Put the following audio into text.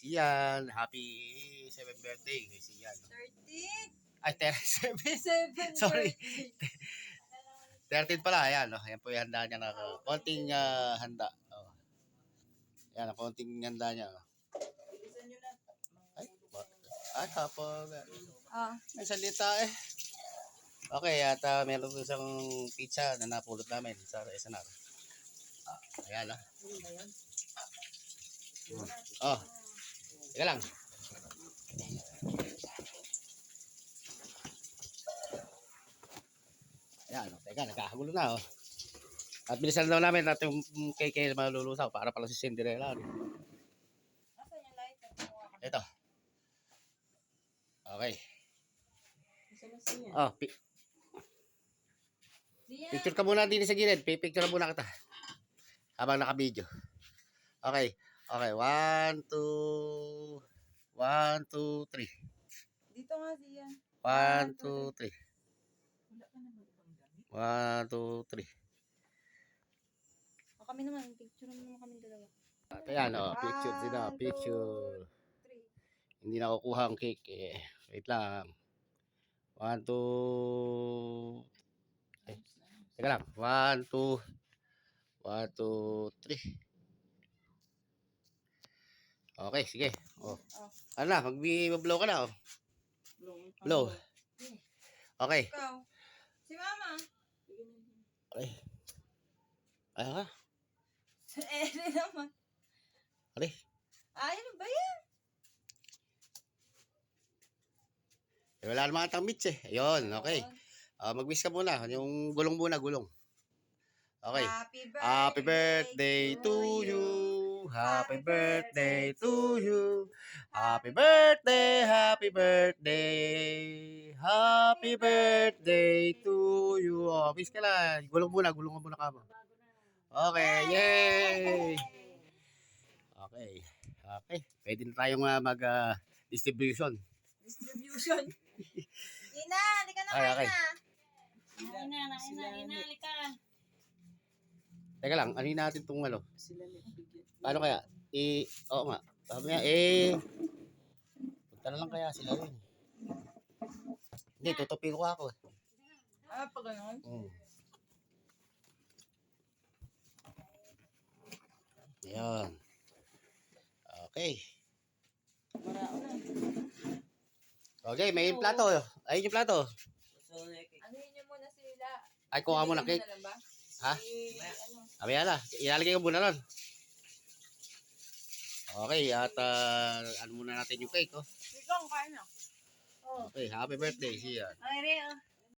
Sian. Happy 7th birthday kay Sian. 13. Ay, 7. 7 Sorry. birthday. 13 pala. Ayan, oh. Ayan po yung handa niya na konting handa. Oh. Ayan, konting handa niya. Oh. Bilisan nyo na. Ay, kapag. Ah. May salita eh. Okay, at meron po isang pizza na napulot namin sa SNR. Ayan, oh. Ano ba yun? Oh. Teka lang. Ayan, oh. Teka, nagkakagulo na, oh. At bilisan daw namin at yung kay malulusaw para pala si Cinderella. Nasaan yung light? Ito. Okay. Nasaan niya? Oh, picture ka muna din sa gilid. Picture muna kita. Habang naka-video. Okay. Okay. 1, 2, 1, 2, 3. Dito nga siya. 1, 2, 3. Wala ka naman ibang gamit. 1, 2, 3. O kami naman, picture naman kami dalawa. At ayan, oh, picture din na. Picture. 3. Hindi nakukuha ang cake eh. Wait lang. 1, 2. Teka lang. 1, 2. 1, 2, 3. Okay, sige. Oh. Ano na, mag-blow ka na, oh. Blow. Okay. Ikaw. Si Mama. Okay. Ayaw ka? Eh, naman. Okay. Ay, ano ba yan? Eh, wala naman atang mitts eh. Ayun, okay. Mag-wish ka muna. Yung gulong muna, gulong. Okay. Happy birthday to you. Happy birthday to you. Happy birthday, happy birthday. Happy birthday to you. Oh, wish ka lang. Gulong muna ka mo. Okay, yay! Okay. Okay. Pwede na tayong mag-distribution. Distribution. Ina, hindi ka na Okay, okay. Ina, halika. Teka lang, ano natin itong ano? Sila may bigyan. Paano kaya? Oo nga. Sabi niya, punta na lang kaya sila rin. Hindi, tutupi ko ako. Ah, pa ganun? Ayan. Okay. Marao na. Okay, may yung plato. Ayun yung plato. Ano yun yung muna sila? Ay, kuha mo na cake. Ha? Sabi na, ilalagay ko muna ron. Okay, at ano muna natin yung cake, oh. Ikaw, kain na. Okay, happy birthday, siya. Ay, Rio.